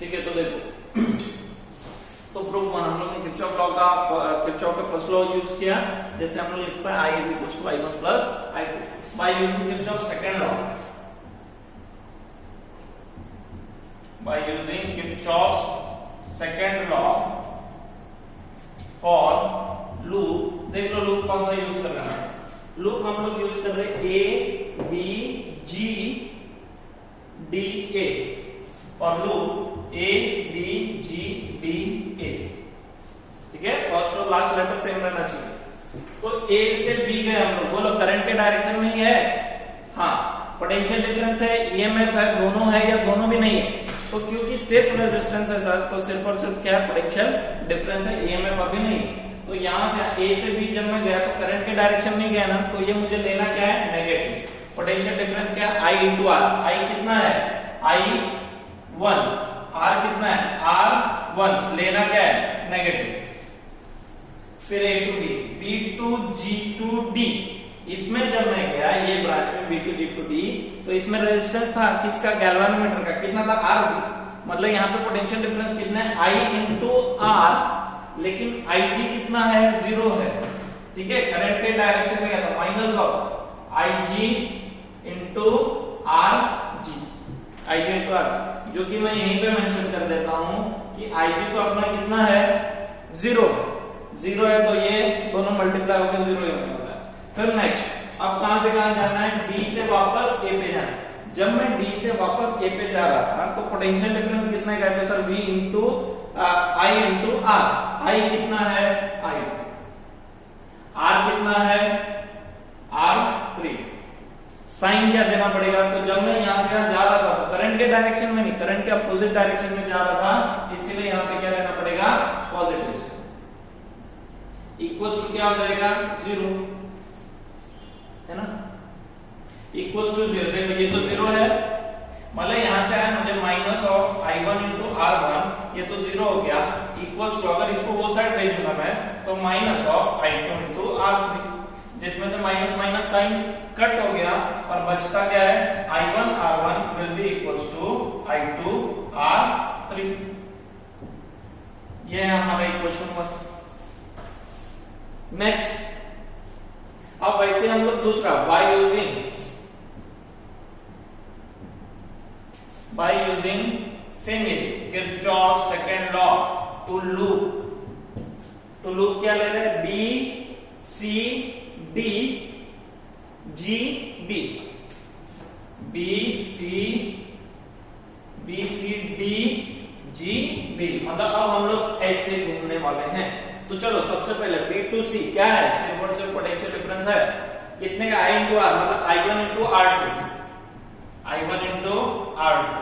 ठीक है, तो देखो तो प्रूफ वन हम लोग ने किरचॉफ का फर्स्ट लॉ यूज किया, जैसे हम लोग लिख पाए I is equal to I1 plus I2 by using Kirchhoff second law, by using Kirchhoff second law for loop. देख लो लूप कौन सा यूज कर रहे हैं, लूप हम लोग यूज कर रहे हैं A B G D A और loop A B G D A, ठीक है, फर्स्ट और लास्ट लेटर सेम रहना चाहिए। तो A से B गए हम लोग, बोलो करंट के डायरेक्शन में ही है, हाँ पोटेंशियल डिफरेंस है, EMF है, दोनों है या दोनों भी नहीं है, तो क्योंकि सिर्फ रेजिस्टेंस है सर, तो सिर्फ और सिर्फ क्या है, पोटेंशियल डिफरेंस है, EMF अभी नहीं। तो यहां से A से B जब मैं गया तो करंट के डायरेक्शन में गया ना, तो ये मुझे लेना क्या है, नेगेटिव। पोटेंशियल डिफरेंस क्या है, I इंटू आर, I कितना है, I1, R कितना है, R1, लेना क्या है, नेगेटिव। फिर A to B, B to G to D, इसमें जब मैं गया ये ब्रांच में B to G to D, तो इसमें रेजिस्टेंस था किसका, गैल्वेनोमीटर का, कितना था, Rg, मतलब यहाँ पे पोटेंशियल डिफरेंस कितना है, I इंटू R, लेकिन Ig कितना है, 0 है, ठीक है, करंट के डायरेक्शन में गया था, minus of Ig into Rg, Ig into R, जो कि मैं यहीं पे मेंशन कर देता हूं कि Ig तो अपना कितना है, 0 है, तो ये दोनों मल्टीप्लाई होकर 0 ही होने वाला है। फिर नेक्स्ट, अब कहां से कहां जाना है, D से वापस A पे जाना है। जब मैं D से वापस A पे जा रहा था तो पोटेंशियल डिफरेंस कितना कहते हैं sir, V into I into R, I कितना है, I, R कितना है, R3, साइन क्या देना पड़ेगा, तो जब मैं यहां से यहां जा रहा था तो करंट के डायरेक्शन में नहीं, करंट के अपोजिट डायरेक्शन में जा रहा था, इसीलिए यहां पे क्या लेना पड़ेगा, पॉजिटिव, इक्वल्स टू क्या हो जाएगा, 0, है ना, इक्वल्स टू 0। देखो ये तो 0 है, मतलब यहां से आया मुझे minus of I1 into R1, ये तो 0 हो गया, इक्वल्स टू, अगर इसको वो साइड भेजूंगा मैं तो minus of I2 into R3, जिसमें से माइनस माइनस साइन कट हो गया और बचता क्या है, I1 R1 will be equals to I2 R3, ये है हमारा इक्वेशन 1। नेक्स्ट, अब वैसे हम लोग दूसरा by using same Kirchhoff second law to loop क्या ले रहे हैं, B C D G B, B C D G B, मतलब अब हम लोग ऐसे घूमने वाले हैं। तो चलो सबसे पहले B टू C क्या है, सिर्फ और सिर्फ पोटेंशियल डिफरेंस है, कितने का, I इंटू R, मतलब I1 into R2, I1 into R2।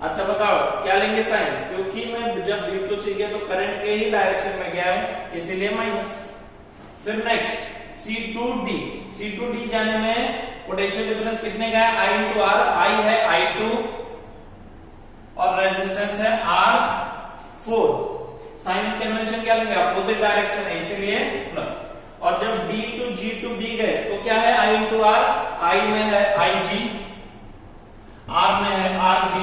अच्छा बताओ क्या लेंगे साइन, क्योंकि मैं जब B टू C गया तो करंट के ही डायरेक्शन में गया है, इसीलिए माइनस। फिर नेक्स्ट C टू D जाने में पोटेंशियल डिफरेंस कितने का है, I इंटू R, I है I2 और रेजिस्टेंस है R4, साइन कन्वेंशन क्या लेंगे, अपोजिट डायरेक्शन है, इसीलिए प्लस। और जब D to G to B गए तो क्या है, I इंटू R, I में है IG, R में है RG,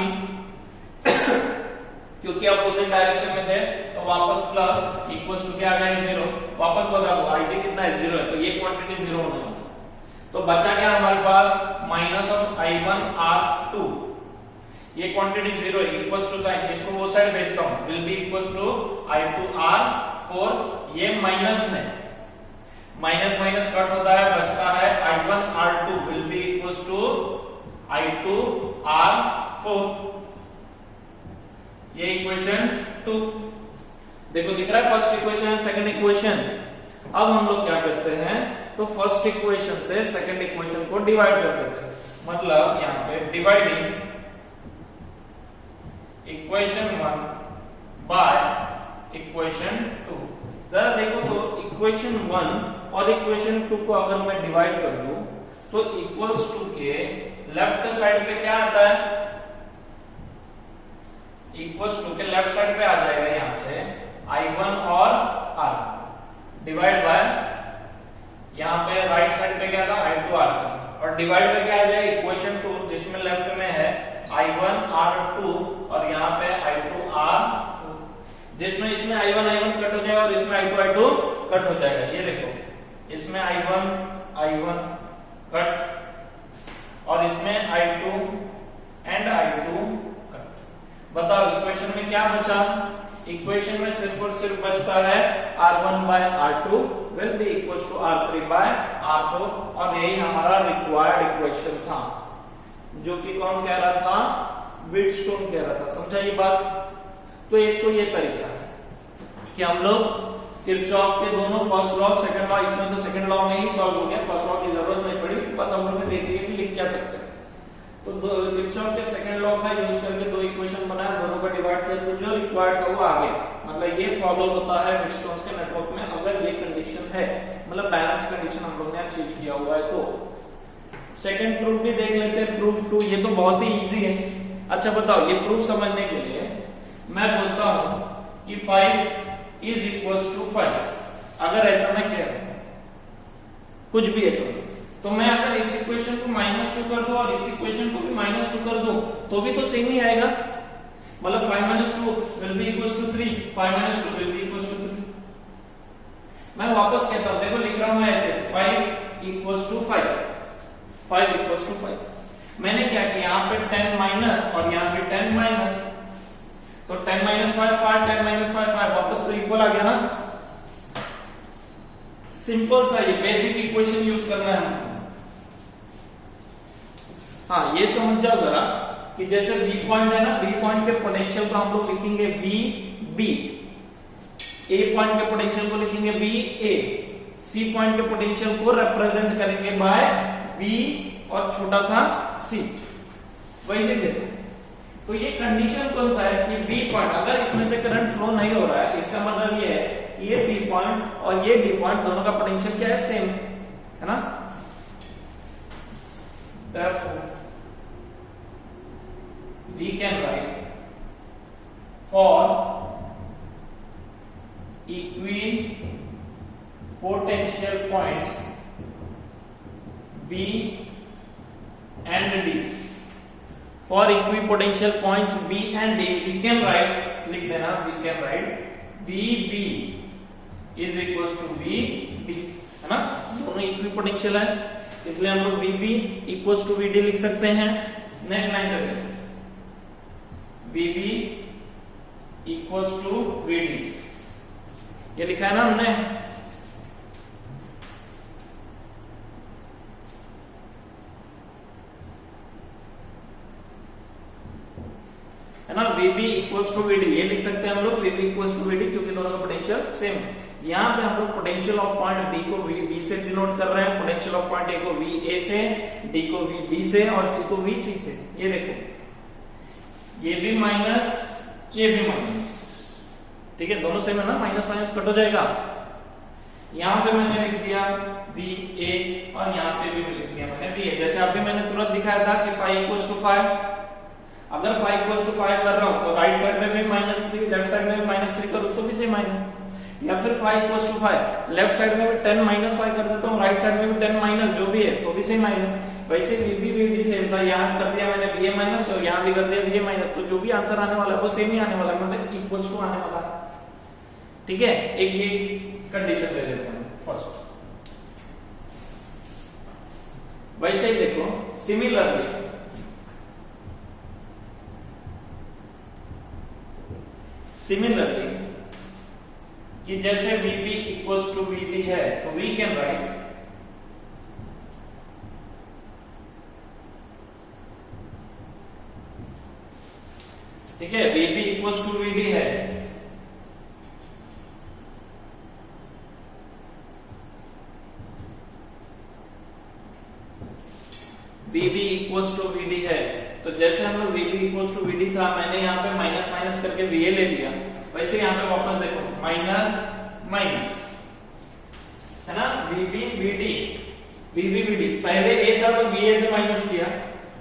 क्योंकि अपोजिट डायरेक्शन में थे तो वापस प्लस, इक्वल्स टू क्या आ गया, 0, वापस बता दो IG कितना है, 0 है, तो ये क्वांटिटी 0 होने वाला है। तो बचा क्या हमारे पास, माइनस ऑफ I1 R2, ये क्वांटिटी 0 है, इक्वल्स टू साइन, इसको वो साइड भेजता हूं, will be equals to I2 R4, ये माइनस में माइनस माइनस कट होता है, बचता है I1 R2 will be equals to I2 R4, ये इक्वेशन 2। देखो दिख रहा है, फर्स्ट इक्वेशन है, सेकंड इक्वेशन। अब हम लोग क्या करते हैं, तो फर्स्ट इक्वेशन से सेकंड इक्वेशन को डिवाइड कर देते हैं, मतलब यहाँ पे डिवाइडिंग इक्वेशन 1 बाय इक्वेशन 2। जरा देखो तो इक्वेशन 1 और इक्वेशन 2 को अगर मैं डिवाइड कर दूं तो इक्वल्स टू के लेफ्ट साइड पे क्या आता है, इक्वल्स टू के लेफ्ट साइड पे आ जाएगा यहां से I1 और R डिवाइड बाय, यहां पे राइट साइड पे क्या था, I2 R3, और डिवाइड पे क्या आ जाएगा, इक्वेशन 2 जिसमें लेफ्ट में है I1 R2 और यहाँ पे I2 और इसमें I2 कट हो जाएगा। ये देखो, इसमें I1 कट और इसमें I2 एंड I2 कट। बताओ इक्वेशन में क्या बचा? इक्वेशन में सिर्फ और सिर्फ बचता है R1 by R2 will be equals to R3 by R4 और यही हमारा रिक्वायर्ड इक्वेशन था, जो कि कौन कह रहा था? व्हीटस्टोन कह रहा था। समझा ये बात? तो एक तो ये तरीका है कि हम लोग किरचॉफ के दोनों फर्स्ट लॉ सेकंड लॉ, इसमें तो सेकंड लॉ में ही सॉल्व हो गया, फर्स्ट लॉ की जरूरत नहीं पड़ी, बस हम लोग ने देख लिया कि लिख क्या सकते हैं। तो किरचॉफ के सेकंड लॉ का यूज करके दो इक्वेशन बनाया, दोनों का डिवाइड किया, तो जो रिक्वायर्ड था वो आ गया। मतलब ये फॉलो होता है व्हीटस्टोन के नेटवर्क में अगर ये कंडीशन है, मतलब बैलेंस कंडीशन हम लोग ने अचीव किया हुआ है। तो सेकंड प्रूफ भी देख लेते हैं, प्रूफ 2। ये तो बहुत ही इजी है। अच्छा बताओ, ये प्रूफ समझने के लिए मैं बोलता हूं कि 5 इज इक्वल टू 5। अगर ऐसा मैं कह रहा हूं, कुछ भी ऐसा, तो मैं अगर इस इक्वेशन को -2 कर दूं और इस इक्वेशन को भी -2 कर दूं तो भी तो सेम ही आएगा। मतलब 5 - 2 will be equal to 3, 5 - 2 will be equal to 3। मैं वापस कहता हूं, देखो लिख रहा हूं मैं ऐसे 5 इक्वल टू 5, 5 इक्वल टू 5। मैंने क्या किया, यहाँ पे 10 माइनस और यहाँ पे 10 माइनस, तो 10 - 5 5, 10 - 5 5, वापस तो इक्वल आ गया ना। सिंपल सा ये बेसिक इक्वेशन यूज करना है हमको। हाँ, ये समझ जाओ जरा कि जैसे बी पॉइंट है ना, बी पॉइंट के पोटेंशियल को हम लोग लिखेंगे वी बी, ए पॉइंट के पोटेंशियल को लिखेंगे वी ए, सी पॉइंट के पोटेंशियल को रिप्रेजेंट करेंगे बाय वी और छोटा सा सी। वैसे देखो, तो ये कंडीशन कौन सा है कि बी पॉइंट, अगर इसमें से करंट फ्लो नहीं हो रहा है, इसका मतलब ये है कि ये बी पॉइंट और ये डी पॉइंट दोनों का पोटेंशियल क्या है? सेम है ना। Therefore, we can write for equipotential points B and D. For equipotential points B and D, we can write, लिख देना, we can write VB is equals to VD, है ना। दोनों इक्विपोटेंशियल है, इसलिए हम लोग VB इक्वल्स टू VD लिख सकते हैं। नेक्स्ट लाइन करें, VB इक्वल्स टू VD, ये लिखा है ना हमने। है ना, VB इक्वल्स टू VD, ये लिख सकते हैं हम लोग VB इक्वल्स टू VD, क्योंकि दोनों का पोटेंशियल सेम है। यहाँ पे हम लोग पोटेंशियल ऑफ पॉइंट B को VB से डिनोट कर रहे हैं, पोटेंशियल ऑफ पॉइंट A को VA से, D को VD से और C को VC से। ये देखो, ये भी माइनस, ये भी माइनस, ठीक है, दोनों सेम है ना, माइनस माइनस कट हो जाएगा। यहाँ पे मैंने लिख दिया VA और यहाँ पे भी लिख दिया मैंने VA। जैसे अभी मैंने तुरंत दिखाया था कि 5 इक्वल्स टू 5, अगर 5 इक्वल्स टू 5 कर रहा हूं तो राइट साइड में भी -3, लेफ्ट साइड में भी -3 करूं तो भी सेम आएगा। या फिर 5 इक्वल्स टू 5, लेफ्ट साइड में भी 10 - 5 कर देता हूं, राइट साइड में भी 10 माइनस जो भी है तो भी सेम आएगा। वैसे VB VD सेम था, यहाँ कर दिया मैंने VA माइनस और यहाँ भी कर दिया VA माइनस, तो जो भी आंसर आने वाला है वो सेम ही आने वाला है, मतलब इक्वल्स टू आने वाला है। ठीक है, एक ये कंडीशन ले लेते हैं फर्स्ट। वैसे ही देखो, सिमिलरली कि जैसे VB इक्वल्स टू VD है, तो वी कैन राइट ठीक है, VB इक्वल्स टू VD है, VB इक्वल्स टू VD है, तो जैसे हम लोग VB इक्वल्स टू VD था, मैंने यहाँ पे माइनस माइनस करके VA ले लिया, वैसे यहाँ पे वापस देखो माइनस माइनस, है ना, VB VD, पहले A था तो VA से माइनस किया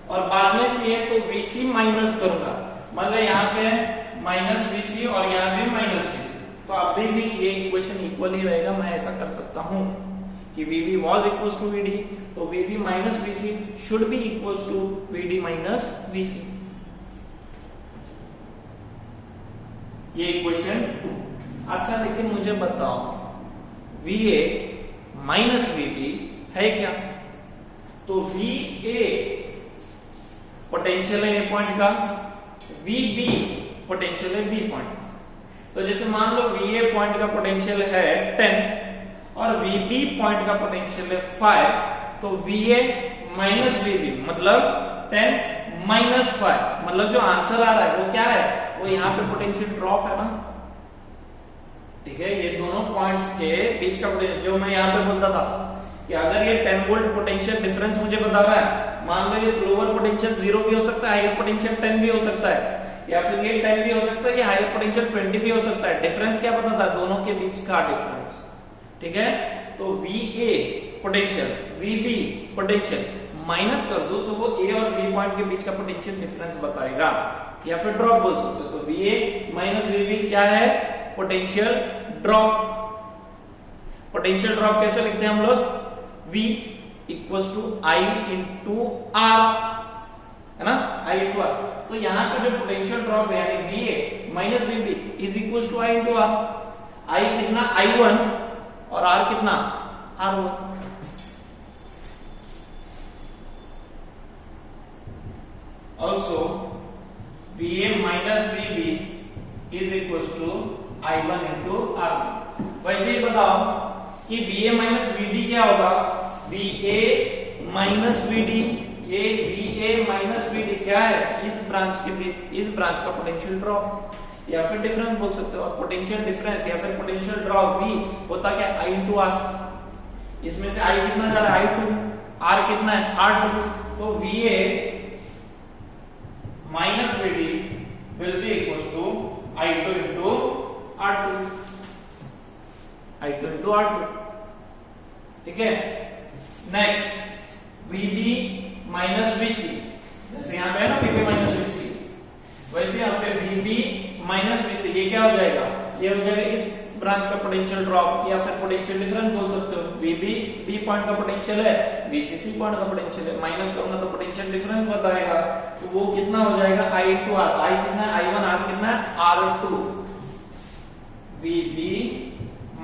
और बाद में C है तो VC माइनस करूंगा, मतलब यहाँ पे माइनस VC और यहाँ भी माइनस VC, तो अभी भी ये इक्वेशन इक्वल ही रहेगा। मैं ऐसा कर सकता हूं कि VB was equals to VD, तो VB minus VC should be equals to VD minus VC। ये इक्वेशन 2। अच्छा लेकिन मुझे बताओ VA माइनस VB है क्या? तो VA पोटेंशियल है ए पॉइंट का, VB पोटेंशियल है बी पॉइंट का। तो जैसे मान लो VA पॉइंट का पोटेंशियल है 10 और VB पॉइंट का पोटेंशियल है 5, तो VA माइनस VB मतलब 10 माइनस 5, मतलब जो आंसर आ रहा है वो क्या है? वो यहाँ पे पोटेंशियल ड्रॉप है ना। ठीक है, ये दोनों पॉइंट्स के बीच का पोटेंशियल, जो मैं यहाँ पे बोलता था कि अगर ये 10 वोल्ट पोटेंशियल डिफरेंस मुझे बता रहा है, मान लो ये लोअर पोटेंशियल 0 भी हो सकता है, हायर पोटेंशियल 10 भी हो सकता है, या फिर ये 10 भी हो सकता है, ये हायर पोटेंशियल 20 भी हो सकता है। डिफरेंस क्या बताता है? दोनों के बीच का डिफरेंस। ठीक है, तो VA potential VB potential minus कर दो तो वो A और B पॉइंट के बीच का पोटेंशियल डिफरेंस बताएगा, या फिर ड्रॉप बोल सकते हो। तो VA माइनस VB क्या है? Potential drop. पोटेंशियल ड्रॉप कैसे लिखते हैं हम लोग? V equals to I into R, है ना, I इंटू R। तो यहाँ का जो पोटेंशियल ड्रॉप है यानी VA minus VB is equals to I into R। I कितना? I1 और R कितना? R1। Also VA minus VB is equals to I1 into R1। वैसे ही बताओ कि VA minus VD क्या होगा? VA minus VD, ये VA minus VD क्या है? इस ब्रांच के बीच, इस ब्रांच का पोटेंशियल ड्रॉप या फिर डिफरेंस बोल सकते हो। और पोटेंशियल डिफरेंस या फिर पोटेंशियल ड्रॉप V होता क्या? I into R। इसमें से I कितना जा रहा है? I2, R कितना है? R2। तो VA minus VD will be equals to I2 into R2, I2 into R2। ठीक है, नेक्स्ट VB माइनस VC, जैसे यहाँ पे है ना VB माइनस VC, वैसे यहाँ पे VB माइनस VC, ये क्या हो जाएगा? ये हो जाएगा इस ब्रांच का पोटेंशियल ड्रॉप या फिर पोटेंशियल डिफरेंस बोल सकते हो। VB B पॉइंट का पोटेंशियल है, VC C पॉइंट का पोटेंशियल है, माइनस करूंगा तो पोटेंशियल डिफरेंस बताएगा। तो वो कितना हो जाएगा? I into R। I कितना है? I1, R कितना है? R2। VB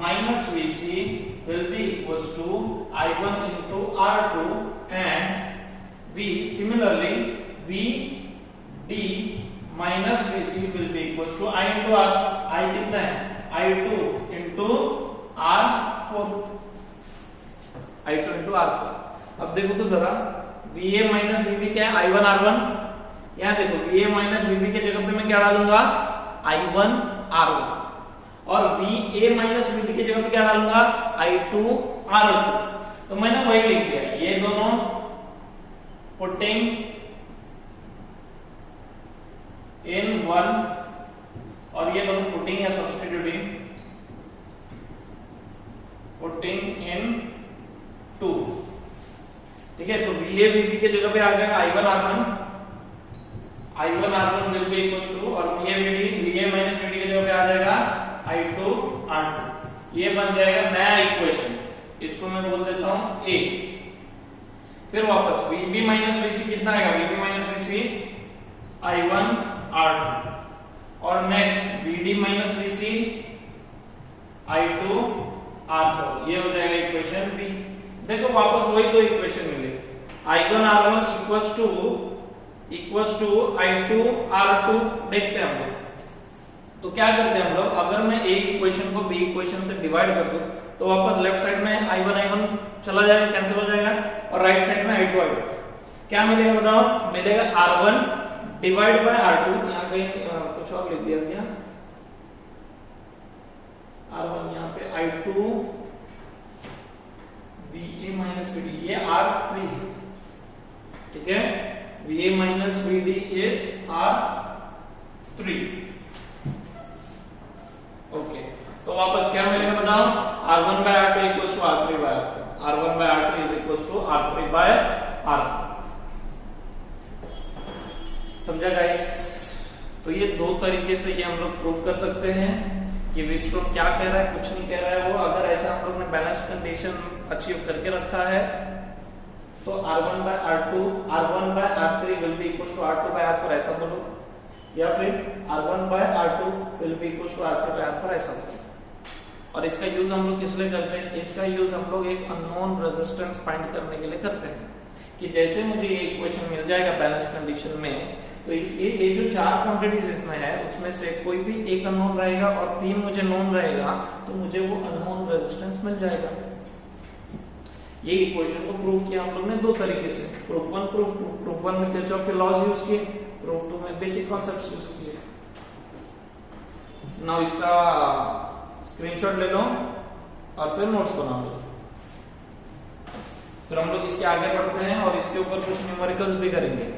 minus VC will be equals to I1 into R2 and V similarly VD minus VC will be equals to I into R। I कितना है? I2 into R4, I2 into R4। अब देखो तो जरा VA minus VB क्या है? I1 R1। यहाँ देखो VA minus VB के जगह पे मैं क्या डालूंगा? I1 R1। और VA minus VD के जगह पे क्या डालूंगा? I2 R2। तो मैंने वही लिख दिया, ये दोनों पुटिंग इन 1 और ये दोनों पुटिंग या सब्स्टिट्यूटिंग पुटिंग इन 2। ठीक है, तो VA VB के जगह पे आ जाएगा I1 R1, I1 R1 will be equals to, और VA VD VA minus VD के जगह पे आ जाएगा I2 R2। ये बन जाएगा नया इक्वेशन, इसको मैं बोल देता हूं A। फिर वापस VB माइनस VC कितना आएगा? VB minus VC I1 R2, और next VD minus VC I2 R4। ये हो जाएगा इक्वेशन B। देखो वापस वही दो इक्वेशन मिले, I1 R1 equals to I2 R2। देखते हैं हम लोग तो क्या करते हैं हम लोग, अगर मैं A इक्वेशन को B इक्वेशन से डिवाइड कर दूं तो वापस लेफ्ट साइड में I1 चला जाएगा, कैंसिल हो जाएगा, और राइट साइड में I2 क्या मिलेगा बताओ? मिलेगा R1 डिवाइड बाय R2। यहाँ कहीं कुछ और लिख दिया क्या? R1 यहाँ पे I2 VA माइनस VD, ये R3 है। ठीक है, VA minus VD is R3। Okay, तो वापस क्या मिलेगा बताओ? R1 by R2 equals to R3 by R4। R1 by R2 is equals to R3 by R4। समझा गाइस? तो ये दो तरीके से ये हम लोग प्रूव कर सकते हैं कि विस्टोन क्या कह रहा है, कुछ नहीं कह रहा है वो। अगर ऐसा हम लोग ने बैलेंस कंडीशन अचीव करके रखा है तो R1 by R2, R1 by R3 will be equals to R2 by R4 ऐसा बोलो, या फिर R1 by R2 will be equals to R3 by R4 ऐसा बोलो। और इसका यूज हम लोग किस लिए करते हैं? इसका यूज हम लोग एक अननोन रेजिस्टेंस फाइंड करने के लिए करते हैं कि जैसे मुझे ये इक्वेशन मिल जाएगा बैलेंस कंडीशन में, तो ये जो चार क्वांटिटीज इसमें है उसमें से कोई भी एक अननोन रहेगा और 3 मुझे नोन रहेगा, तो मुझे वो अननोन रेजिस्टेंस मिल जाएगा। ये इक्वेशन को प्रूव किया हम लोग ने दो तरीके से, proof one proof two. Proof one में किरचॉफ के लॉज यूज किए, प्रूफ टू में बेसिक कॉन्सेप्ट्स यूज किए। नाउ इसका स्क्रीनशॉट ले लो और फिर नोट्स बना लो। फिर हम लोग इसके आगे बढ़ते हैं और इसके ऊपर कुछ न्यूमेरिकल्स भी करेंगे।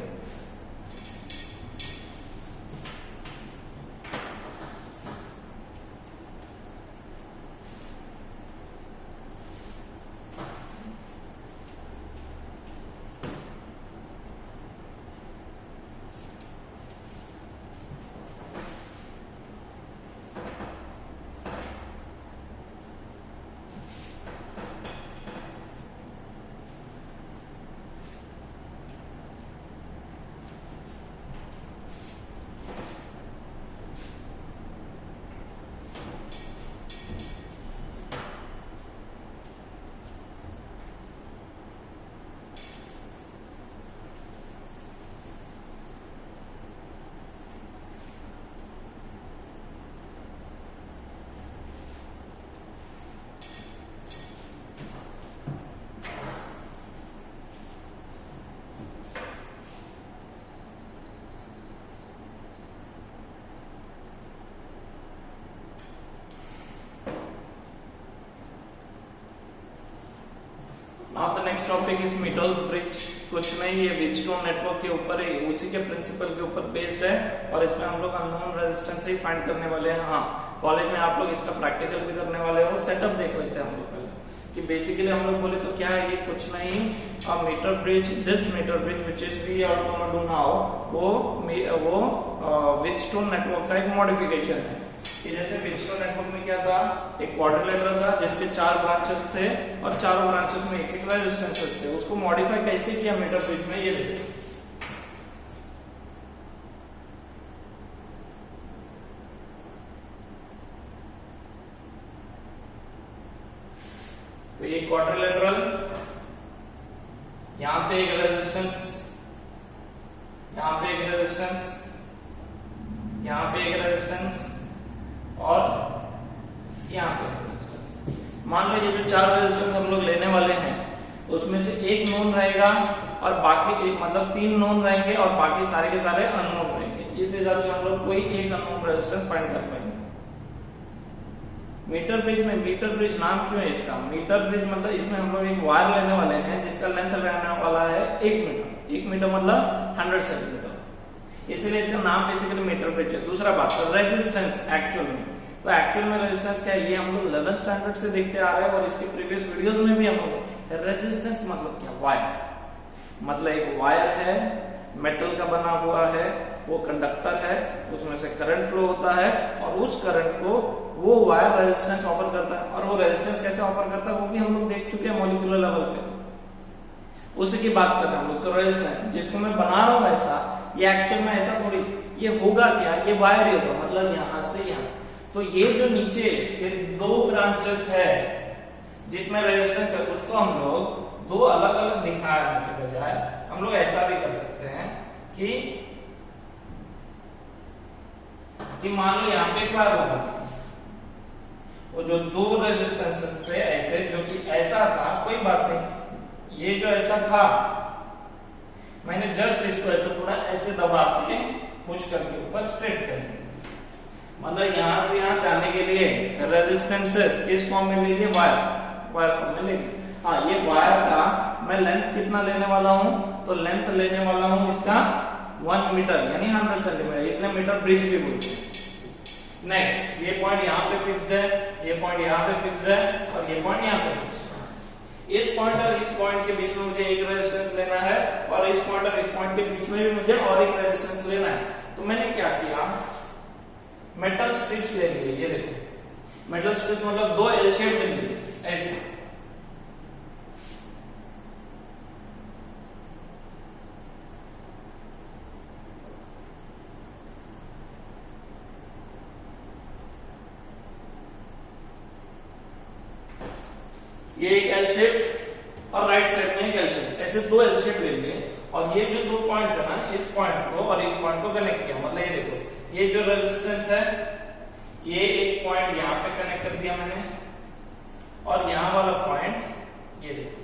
Now the next topic is Meadows Bridge। कुछ नहीं, ये व्हीटस्टोन नेटवर्क के ऊपर है, उसी के प्रिंसिपल के ऊपर बेस्ड है और इसमें हम लोग अननोन रेजिस्टेंस ही फाइंड करने वाले हैं। हाँ, कॉलेज में आप लोग इसका प्रैक्टिकल भी करने वाले हो। सेटअप देख लेते हैं हम लोग पहले कि बेसिकली हम लोग बोले तो क्या है, ये कुछ नहीं, a meter bridge, this meter bridge which is we are gonna do now, वो व्हीटस्टोन नेटवर्क का एक मॉडिफिकेशन है। कि जैसे व्हीटस्टोन नेटवर्क में क्या था, एक क्वाड्रिलेटरल था जिसके 4 ब्रांचेस थे और चारों ब्रांचेस में एक एक रेजिस्टेंसेस थे। उसको मॉडिफाई कैसे किया मीटर ब्रिज में, ये देखिए। तो ये क्वाड्रिलेटरल, यहां पे एक रेजिस्टेंस, यहां पे एक रेजिस्टेंस, यहां पे एक रेजिस्टेंस और यहाँ पे रेजिस्टेंस। मान लो ये जो 4 रेजिस्टेंस हम लोग लेने वाले हैं उसमें से एक नोन रहेगा और बाकी मतलब 3 नोन रहेंगे और बाकी सारे के सारे अननोन रहेंगे। इस हिसाब से हम लोग कोई एक अननोन रेजिस्टेंस फाइंड कर पाएंगे। मीटर ब्रिज में, मीटर ब्रिज नाम क्यों है इसका? मीटर ब्रिज मतलब इसमें हम लोग एक वायर लेने वाले हैं जिसका लेंथ रहने वाला है 1 मीटर। 1 मीटर मतलब 100 सेंटीमीटर, इसलिए इसका नाम बेसिकली मीटर ब्रिज है। दूसरा बात, रेजिस्टेंस एक्चुअल में, तो एक्चुअल में रेजिस्टेंस क्या है, ये हम लोग 11th स्टैंडर्ड से देखते आ रहे हैं और इसके प्रीवियस वीडियोस में भी हम लोग, रेजिस्टेंस मतलब क्या, वायर। मतलब एक वायर है, मेटल का बना हुआ है, वो कंडक्टर है, उसमें से करंट फ्लो होता है और उस करंट को वो वायर रेजिस्टेंस ऑफर करता है। और वो रेजिस्टेंस कैसे ऑफर करता है वो भी हम लोग देख चुके हैं मॉलिक्यूलर लेवल पे, उसी की बात कर रहे हैं हम लोग। तो रेजिस्टेंस जिसको मैं बना रहा हूं ऐसा, ये एक्चुअल में ऐसा थोड़ी, ये होगा क्या, ये वायर ही होगा, मतलब यहां से यहां। तो ये जो नीचे ये 2 ब्रांचेस है जिसमें रेजिस्टेंस है, उसको हम लोग 2 अलग अलग दिखाने के बजाय हम लोग ऐसा भी कर सकते हैं कि मान लो यहाँ पे एक वायर होगा, वो जो 2 रेजिस्टेंस से ऐसे, जो कि ऐसा था, कोई बात नहीं, ये जो ऐसा था मैंने जस्ट इसको ऐसे थोड़ा ऐसे दबा के पुश करके ऊपर स्ट्रेट कर दिया। मतलब यहां से यहां जाने के लिए रेजिस्टेंसेस किस फॉर्म में ले लिए, वायर फॉर्म में ले लिए। हाँ, ये वायर का मैं लेंथ कितना लेने वाला हूं, तो लेंथ लेने वाला हूं इसका 1 मीटर यानी 100 सेंटीमीटर, इसलिए मीटर ब्रिज भी बोलते हैं। नेक्स्ट, ये पॉइंट यहाँ पे फिक्स्ड है, ये पॉइंट यहाँ पे फिक्स्ड है और ये पॉइंट यहाँ पे फिक्स्ड है। इस पॉइंट और इस पॉइंट के बीच में मुझे एक रेजिस्टेंस लेना है और इस पॉइंट और इस पॉइंट के बीच में भी मुझे और एक रेजिस्टेंस लेना है। तो मैंने क्या किया, मेटल स्ट्रिप्स ले लिए। ये देखो, मेटल स्ट्रिप्स मतलब 2 एल शेप ले लिए ऐसे। ये एक एल शेप और राइट साइड में एक एल शेप, ऐसे दो एल शेप ले लिए और ये जो दो पॉइंट्स है ना, इस पॉइंट को और इस पॉइंट को कनेक्ट किया। मतलब ये देखो, ये जो रेजिस्टेंस है ये एक पॉइंट यहाँ पे कनेक्ट कर दिया मैंने और यहाँ वाला पॉइंट ये देखो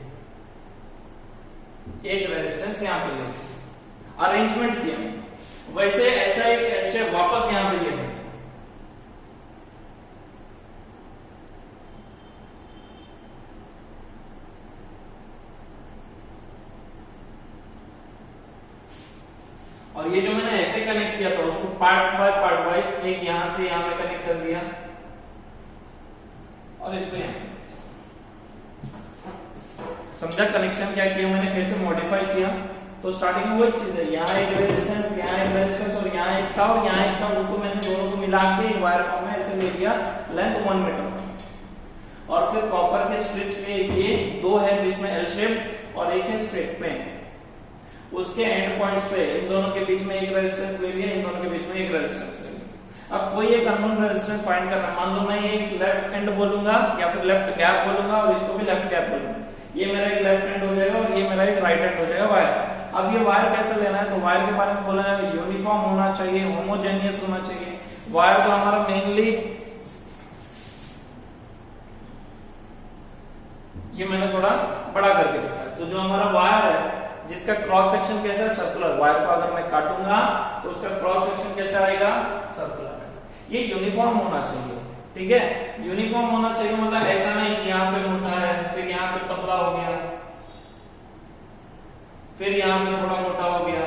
एक रेजिस्टेंस यहाँ पे ले अरेंजमेंट किया। वैसे ऐसा एक एल शेप वापस यहाँ पे लिया और ये जो मैंने ऐसे कनेक्ट किया था उसको पार्ट बाय पार्ट वाइज एक यहां से यहां पे कनेक्ट कर दिया और इसको यहां समझा कनेक्शन क्या किया मैंने, कैसे मॉडिफाई किया। तो स्टार्टिंग में वही चीज है, यहाँ एक रेजिस्टेंस, यहाँ एक रेजिस्टेंस और यहाँ एक था और यहाँ एक था, उनको मैंने दोनों को मिला के एक वायर फॉर्म में ऐसे ले लिया, लेंथ 1 मीटर। और फिर कॉपर के स्ट्रिप्स के ये दो है जिसमें एल शेप और एक है स्ट्रेट में, उसके एंड पॉइंट्स पे इन दोनों के बीच में एक रेजिस्टेंस ले लिया, इन दोनों के बीच में एक रेजिस्टेंस ले लिया। अब कोई एक अननोन रेजिस्टेंस फाइंड करना, मान लो मैं ये लेफ्ट एंड बोलूंगा या फिर लेफ्ट गैप बोलूंगा और इसको भी लेफ्ट गैप बोलूंगा, ये मेरा एक लेफ्ट हैंड हो जाएगा और ये मेरा एक राइट हैंड हो जाएगा वायर। अब ये वायर कैसे लेना है, तो वायर के बारे में बोला जाएगा यूनिफॉर्म होना चाहिए, होमोजेनियस होना चाहिए। वायर तो हमारा मेनली ये मैंने थोड़ा बड़ा करके रखा है, तो जो हमारा वायर है जिसका क्रॉस सेक्शन कैसा है, सर्कुलर, वायर को अगर मैं काटूंगा तो उसका क्रॉस सेक्शन कैसा आएगा, सर्कुलर आएगा। ये यूनिफॉर्म होना चाहिए, ठीक है, यूनिफॉर्म होना चाहिए। मतलब ऐसा नहीं कि यहाँ पे मोटा है फिर यहाँ पे पतला हो गया फिर यहाँ पे थोड़ा मोटा हो गया,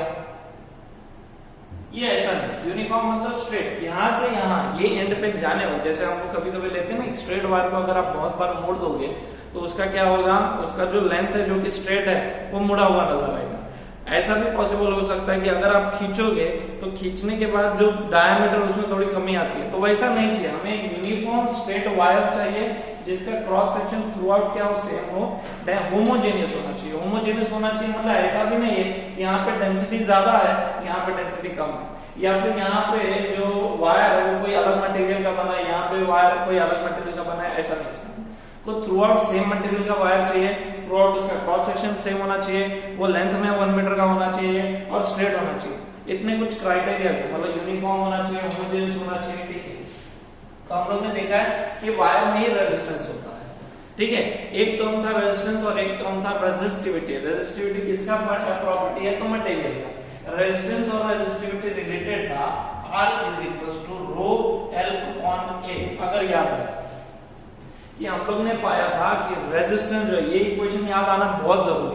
ये ऐसा नहीं। यूनिफॉर्म मतलब स्ट्रेट, यहां से यहाँ ये एंड पे जाने हो, जैसे हमको कभी कभी लेते हैं ना स्ट्रेट वायर को, अगर आप बहुत बार मोड़ दोगे तो उसका क्या होगा, उसका जो लेंथ है जो कि स्ट्रेट है वो मुड़ा हुआ नजर आएगा। ऐसा भी पॉसिबल हो सकता है कि अगर आप खींचोगे तो खींचने के बाद जो डायमीटर उसमें थोड़ी कमी आती है, तो वैसा नहीं चाहिए। हमें एक यूनिफॉर्म स्ट्रेट वायर चाहिए जिसका क्रॉस सेक्शन थ्रू आउट क्या हो, सेम हो, होमोजेनियस होना चाहिए। होमोजेनियस होना चाहिए मतलब ऐसा भी नहीं है कि यहाँ पे डेंसिटी ज्यादा है यहाँ पे डेंसिटी कम है, या फिर यहाँ पे जो वायर है वो कोई अलग मटेरियल का बना है, यहाँ पे वायर कोई अलग मटेरियल का बना है, ऐसा नहीं चाहिए। तो थ्रू आउट सेम मटेरियल का वायर चाहिए, थ्रू आउट उसका क्रॉस सेक्शन सेम होना चाहिए, वो लेंथ में 1 मीटर का होना चाहिए और स्ट्रेट होना चाहिए। इतने कुछ क्राइटेरिया है, मतलब यूनिफॉर्म होना चाहिए, होमोजेनियस होना चाहिए, ठीक है। तो हम लोग ने देखा है कि वायर में ही रेजिस्टेंस होता है, ठीक है। एक टर्म था रेजिस्टेंस और एक टर्म था रेजिस्टिविटी। रेजिस्टिविटी किसका प्रॉपर्टी है, तो मटेरियल का। रेजिस्टेंस और रेजिस्टिविटी रिलेटेड था R = ρL/A। अगर याद है कि हम लोग ने पाया था कि रेजिस्टेंस जो है, ये इक्वेशन याद आना बहुत जरूरी है।